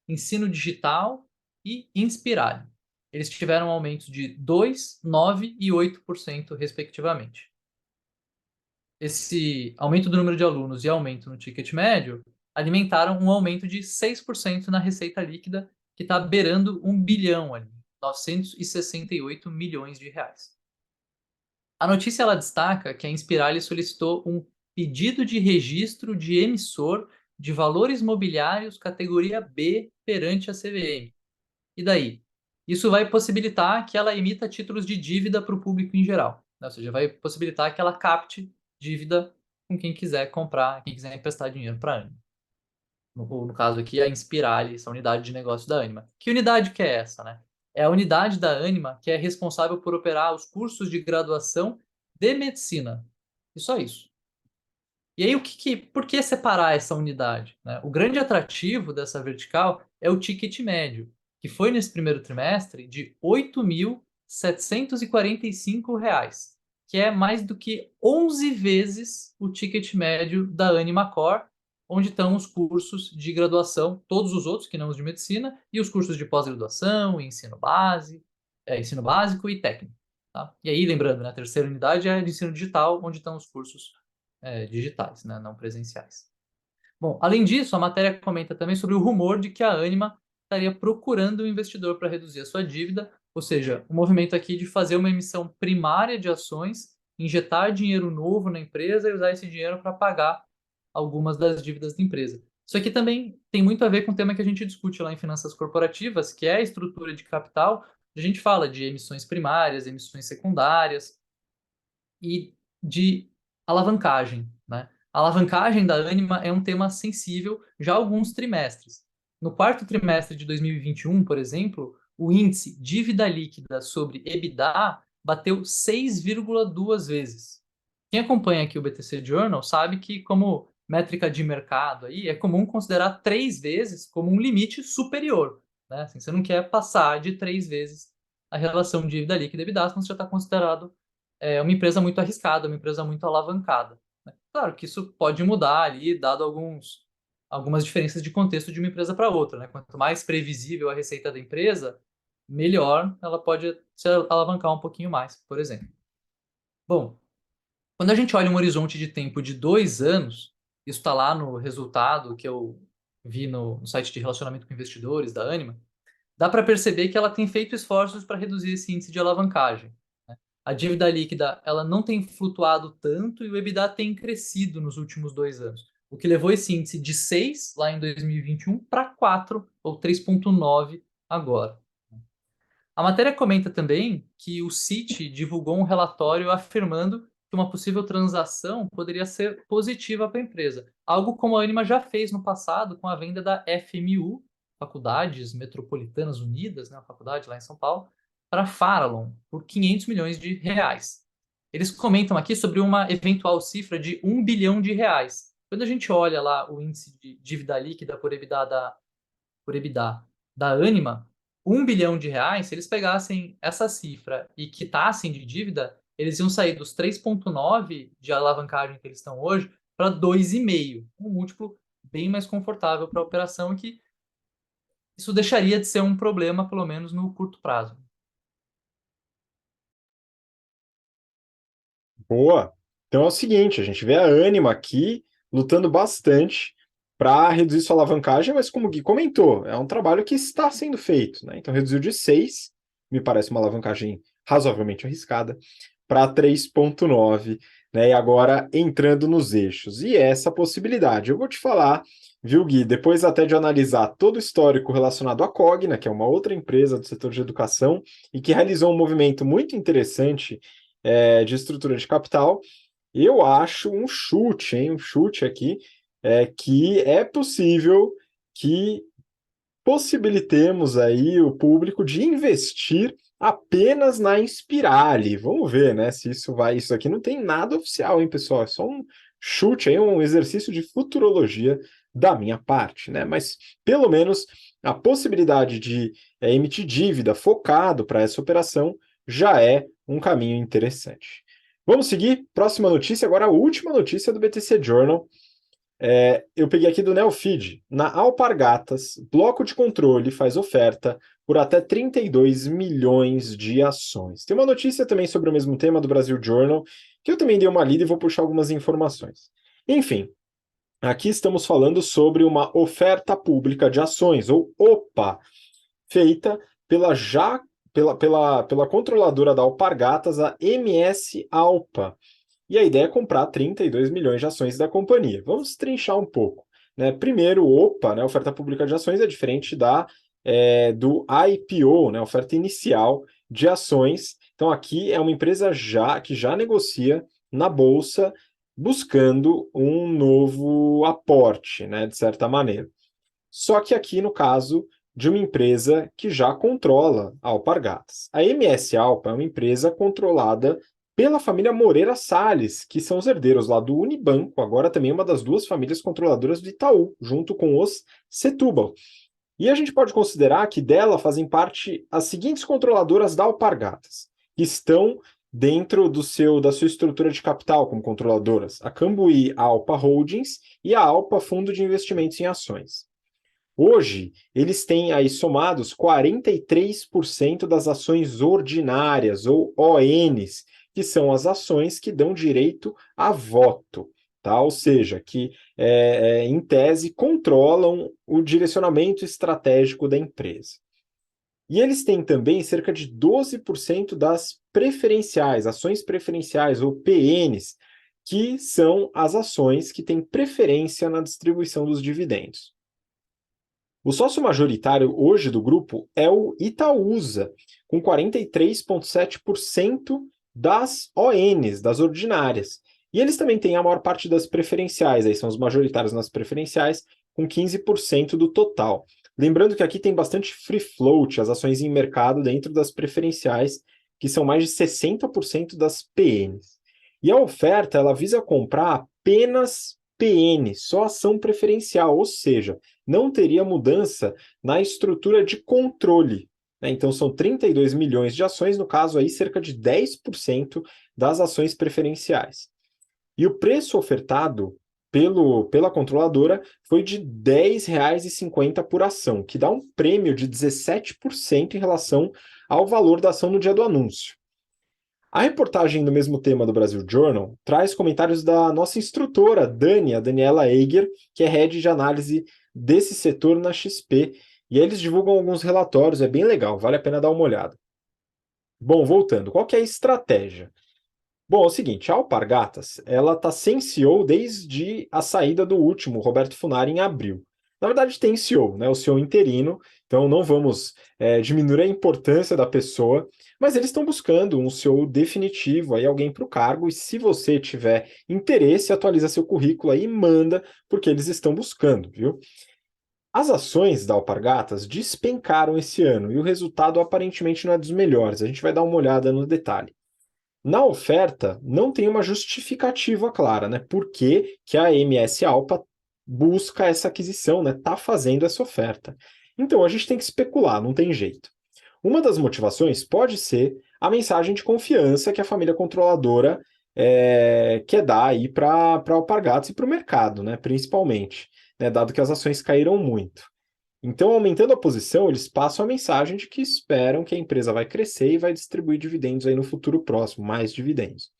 Ensino Digital e Inspirali. Eles tiveram um aumento de 2%, 9% e 8%, respectivamente. Esse aumento do número de alunos e aumento no ticket médio alimentaram um aumento de 6% na receita líquida, que está beirando 1 bilhão ali, 968 milhões de reais. A notícia ela destaca que a Inspirali solicitou um pedido de registro de emissor de valores mobiliários categoria B perante a CVM. E daí? Isso vai possibilitar que ela emita títulos de dívida para o público em geral, né? Ou seja, vai possibilitar que ela capte dívida com quem quiser comprar, quem quiser emprestar dinheiro para a Anima. No caso aqui, a Inspirali, essa unidade de negócio da Anima. Que unidade que é essa, né? É a unidade da Anima que é responsável por operar os cursos de graduação de medicina. E só isso. E aí, por que separar essa unidade, né? O grande atrativo dessa vertical é o ticket médio, que foi nesse primeiro trimestre de R$ 8.745, que é mais do que 11 vezes o ticket médio da Anima Core, onde estão os cursos de graduação, todos os outros, que não os de medicina, e os cursos de pós-graduação, ensino básico e técnico. Tá? E aí, lembrando, né, a terceira unidade é de ensino digital, onde estão os cursos digitais, né, não presenciais. Bom, além disso, a matéria comenta também sobre o rumor de que a Anima estaria procurando um investidor para reduzir a sua dívida, ou seja, o movimento aqui de fazer uma emissão primária de ações, injetar dinheiro novo na empresa e usar esse dinheiro para pagar algumas das dívidas da empresa. Isso aqui também tem muito a ver com o tema que a gente discute lá em finanças corporativas, que é a estrutura de capital. A gente fala de emissões primárias, emissões secundárias e de alavancagem, né? A alavancagem da Anima é um tema sensível já há alguns trimestres. No quarto trimestre de 2021, por exemplo, o índice dívida líquida sobre EBITDA bateu 6,2 vezes. Quem acompanha aqui o BTC Journal sabe que, como métrica de mercado, aí, é comum considerar 3 vezes como um limite superior. Né? Assim, você não quer passar de 3 vezes a relação dívida líquida EBITDA, senão você já está considerado uma empresa muito arriscada, uma empresa muito alavancada. Né? Claro que isso pode mudar ali, dado algumas diferenças de contexto de uma empresa para outra. Né? Quanto mais previsível a receita da empresa, melhor ela pode se alavancar um pouquinho mais, por exemplo. Bom, quando a gente olha um horizonte de tempo de 2 anos, isso está lá no resultado que eu vi no site de relacionamento com investidores da Anima, dá para perceber que ela tem feito esforços para reduzir esse índice de alavancagem. Né? A dívida líquida ela não tem flutuado tanto e o EBITDA tem crescido nos últimos 2 anos, o que levou esse índice de 6 lá em 2021 para 4 ou 3,9 agora. A matéria comenta também que o Citi divulgou um relatório afirmando que uma possível transação poderia ser positiva para a empresa, algo como a Anima já fez no passado com a venda da FMU, Faculdades Metropolitanas Unidas, né, a faculdade lá em São Paulo, para a Farallon, por 500 milhões de reais. Eles comentam aqui sobre uma eventual cifra de 1 bilhão de reais. Quando a gente olha lá o índice de dívida líquida por EBITDA da Anima, 1 bilhão de reais, se eles pegassem essa cifra e quitassem de dívida, eles iam sair dos 3,9 de alavancagem que eles estão hoje para 2,5, um múltiplo bem mais confortável para a operação, que isso deixaria de ser um problema, pelo menos no curto prazo. Boa. Então é o seguinte, a gente vê a Anima aqui lutando bastante para reduzir sua alavancagem, mas como o Gui comentou, é um trabalho que está sendo feito, né? Então reduziu de 6, me parece uma alavancagem razoavelmente arriscada, para 3,9, né? E agora entrando nos eixos. E essa possibilidade, eu vou te falar, viu, Gui? Depois até de analisar todo o histórico relacionado à Cogna, que é uma outra empresa do setor de educação, e que realizou um movimento muito interessante de estrutura de capital, eu acho um chute, hein? Um chute aqui, que é possível que possibilitemos aí o público de investir apenas na Inspirali. Vamos ver, né, se isso vai... Isso aqui não tem nada oficial, hein, pessoal? É só um chute aí, um exercício de futurologia da minha parte, né? Mas, pelo menos, a possibilidade de emitir dívida focado para essa operação já é um caminho interessante. Vamos seguir? Próxima notícia, agora a última notícia do BTC Journal. Eu peguei aqui do Neofeed. Na Alpargatas, bloco de controle faz oferta por até 32 milhões de ações. Tem uma notícia também sobre o mesmo tema do Brasil Journal, que eu também dei uma lida e vou puxar algumas informações. Enfim, aqui estamos falando sobre uma oferta pública de ações, ou OPA, feita pela controladora da Alpargatas, a MS Alpa. E a ideia é comprar 32 milhões de ações da companhia. Vamos trinchar um pouco. Né? Primeiro, o OPA, né, oferta pública de ações, é diferente do IPO, né, oferta inicial de ações. Então, aqui é uma empresa que já negocia na Bolsa, buscando um novo aporte, né, de certa maneira. Só que aqui, no caso de uma empresa que já controla a Alpargatas. A MS Alpa é uma empresa controlada pela família Moreira Salles, que são os herdeiros lá do Unibanco, agora também uma das duas famílias controladoras do Itaú, junto com os Setúbal. E a gente pode considerar que dela fazem parte as seguintes controladoras da Alpargatas, que estão dentro da sua estrutura de capital como controladoras, a Cambuí Alpa Holdings e a Alpa Fundo de Investimentos em Ações. Hoje, eles têm aí somados 43% das ações ordinárias, ou ONs, que são as ações que dão direito a voto, tá? Ou seja, que, em tese, controlam o direcionamento estratégico da empresa. E eles têm também cerca de 12% das preferenciais, ações preferenciais, ou PNs, que são as ações que têm preferência na distribuição dos dividendos. O sócio majoritário hoje do grupo é o Itaúsa, com 43,7% das ONs, das ordinárias. E eles também têm a maior parte das preferenciais, aí são os majoritários nas preferenciais, com 15% do total. Lembrando que aqui tem bastante free float, as ações em mercado dentro das preferenciais, que são mais de 60% das PNs. E a oferta, ela visa comprar apenas PN, só ação preferencial, ou seja, não teria mudança na estrutura de controle. Né? Então, são 32 milhões de ações, no caso aí, cerca de 10% das ações preferenciais. E o preço ofertado pela controladora foi de R$ 10,50 por ação, que dá um prêmio de 17% em relação ao valor da ação no dia do anúncio. A reportagem do mesmo tema do Brasil Journal traz comentários da nossa instrutora, a Daniela Eiger, que é head de análise desse setor na XP, e eles divulgam alguns relatórios, é bem legal, vale a pena dar uma olhada. Bom, voltando, qual que é a estratégia? Bom, é o seguinte, a Alpargatas, ela está sem CEO desde a saída do último, Roberto Funari, em abril. Na verdade, tem CEO, né, o CEO interino, então não vamos diminuir a importância da pessoa, mas eles estão buscando um CEO definitivo, aí alguém para o cargo, e se você tiver interesse, atualiza seu currículo aí e manda, porque eles estão buscando, viu? As ações da Alpargatas despencaram esse ano, e o resultado aparentemente não é dos melhores, a gente vai dar uma olhada no detalhe. Na oferta, não tem uma justificativa clara, né? Por que que a MS Alpa busca essa aquisição, né? Está fazendo essa oferta. Então, a gente tem que especular, não tem jeito. Uma das motivações pode ser a mensagem de confiança que a família controladora quer dar aí para Alpargatas e para o mercado, né? Principalmente, né? Dado que as ações caíram muito. Então, aumentando a posição, eles passam a mensagem de que esperam que a empresa vai crescer e vai distribuir dividendos aí no futuro próximo, mais dividendos.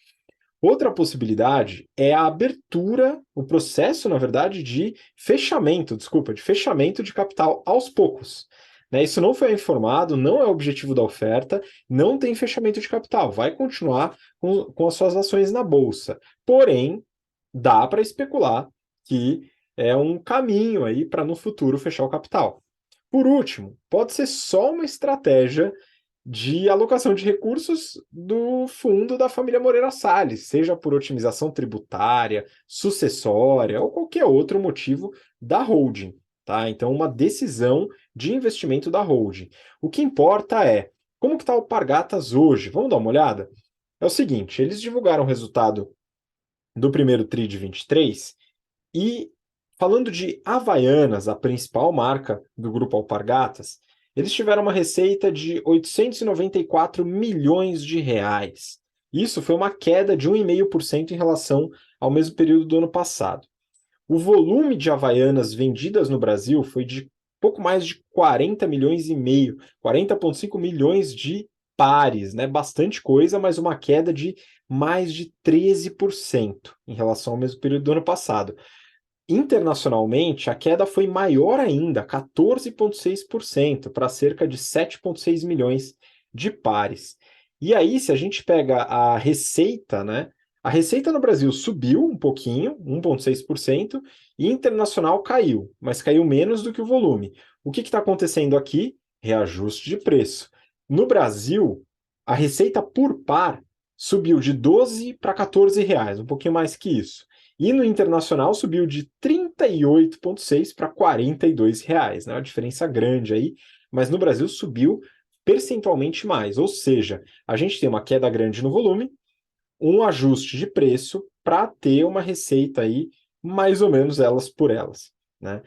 Outra possibilidade é a abertura, o processo, na verdade, de fechamento de capital aos poucos. Né? Isso não foi informado, não é o objetivo da oferta, não tem fechamento de capital, vai continuar com as suas ações na bolsa. Porém, dá para especular que é um caminho aí para no futuro fechar o capital. Por último, pode ser só uma estratégia de alocação de recursos do fundo da família Moreira Salles, seja por otimização tributária, sucessória ou qualquer outro motivo da holding. Tá? Então, uma decisão de investimento da holding. O que importa é como que está o Alpargatas hoje. Vamos dar uma olhada? É o seguinte, eles divulgaram o resultado do primeiro TRI de 23 e falando de Havaianas, a principal marca do grupo Alpargatas, eles tiveram uma receita de 894 milhões de reais. Isso foi uma queda de 1,5% em relação ao mesmo período do ano passado. O volume de Havaianas vendidas no Brasil foi de pouco mais de 40 milhões e meio, 40,5 milhões de pares, né? Bastante coisa, mas uma queda de mais de 13% em relação ao mesmo período do ano passado. Internacionalmente, a queda foi maior ainda, 14,6%, para cerca de 7,6 milhões de pares. E aí, se a gente pega a receita, né? A receita no Brasil subiu um pouquinho, 1,6%, e internacional caiu, mas caiu menos do que o volume. O que está acontecendo aqui? Reajuste de preço. No Brasil, a receita por par subiu de 12 para 14 reais, um pouquinho mais que isso. E no internacional subiu de 38,6 para 42 reais, né? Uma diferença grande aí, mas no Brasil subiu percentualmente mais, ou seja, a gente tem uma queda grande no volume, um ajuste de preço para ter uma receita aí mais ou menos elas por elas, né?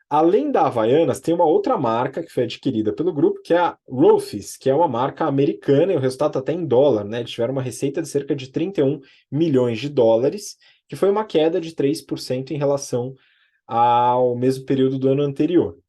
Além da Havaianas, tem uma outra marca que foi adquirida pelo grupo, que é a Rothy's, que é uma marca americana, e o resultado está até em dólar, né? Eles tiveram uma receita de cerca de 31 milhões de dólares, que foi uma queda de 3% em relação ao mesmo período do ano anterior.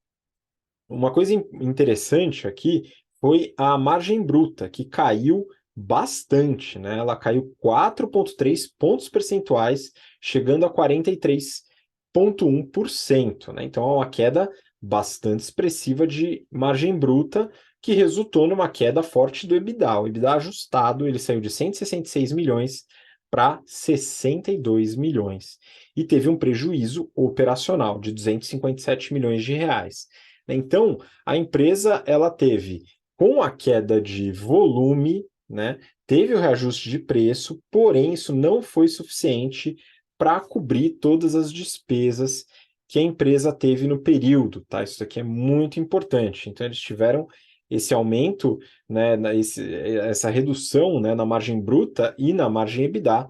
Uma coisa interessante aqui foi a margem bruta, que caiu bastante, né? Ela caiu 4,3 pontos percentuais, chegando a 43,1%, né? Então é uma queda bastante expressiva de margem bruta, que resultou numa queda forte do EBITDA. O EBITDA ajustado, ele saiu de 166 milhões para 62 milhões. E teve um prejuízo operacional de 257 milhões de reais. Então, a empresa ela teve, com a queda de volume, né, teve o reajuste de preço, porém isso não foi suficiente para cobrir todas as despesas que a empresa teve no período, tá? Isso aqui é muito importante. Então, eles tiveram esse aumento, né, essa redução, né, na margem bruta e na margem EBITDA,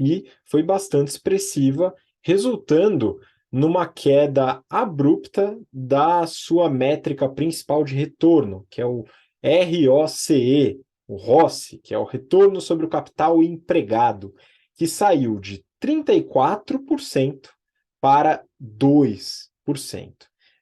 e foi bastante expressiva, resultando numa queda abrupta da sua métrica principal de retorno, que é o ROCE, o ROCE, que é o retorno sobre o capital empregado, que saiu de 34% para 2%.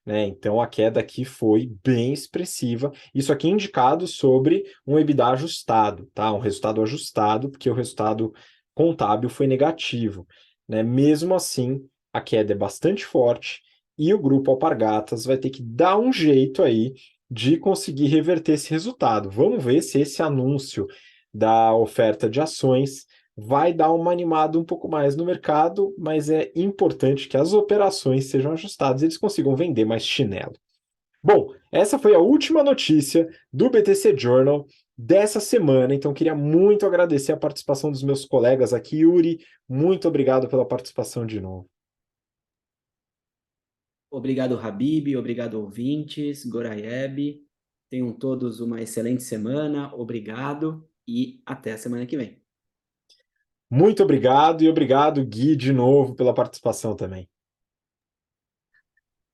Né? Então a queda aqui foi bem expressiva. Isso aqui é indicado sobre um EBITDA ajustado, tá? Um resultado ajustado, porque o resultado contábil foi negativo. Né? Mesmo assim, a queda é bastante forte e o grupo Alpargatas vai ter que dar um jeito aí de conseguir reverter esse resultado. Vamos ver se esse anúncio da oferta de ações vai dar uma animada um pouco mais no mercado, mas é importante que as operações sejam ajustadas e eles consigam vender mais chinelo. Bom, essa foi a última notícia do BTC Journal dessa semana, então queria muito agradecer a participação dos meus colegas aqui. Yuri, muito obrigado pela participação de novo. Obrigado, Habib, obrigado, ouvintes, Goraieb. Tenham todos uma excelente semana, obrigado e até a semana que vem. Muito obrigado e obrigado, Gui, de novo pela participação também.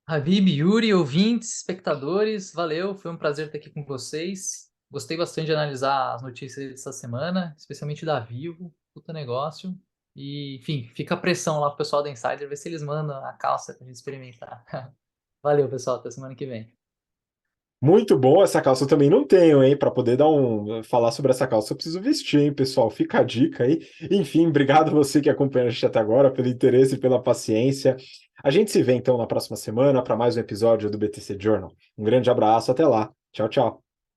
Habib, Yuri, ouvintes, espectadores, valeu, foi um prazer estar aqui com vocês. Gostei bastante de analisar as notícias dessa semana, especialmente da Vivo, puta negócio. E, enfim, fica a pressão lá pro pessoal da Insider, ver se eles mandam a calça pra gente experimentar. Valeu, pessoal, até semana que vem. Muito bom, essa calça eu também não tenho, hein? Para poder falar sobre essa calça, eu preciso vestir, hein, pessoal? Fica a dica aí. Enfim, obrigado você que acompanha a gente até agora, pelo interesse e pela paciência. A gente se vê então na próxima semana para mais um episódio do BTC Journal. Um grande abraço, até lá. Tchau, tchau.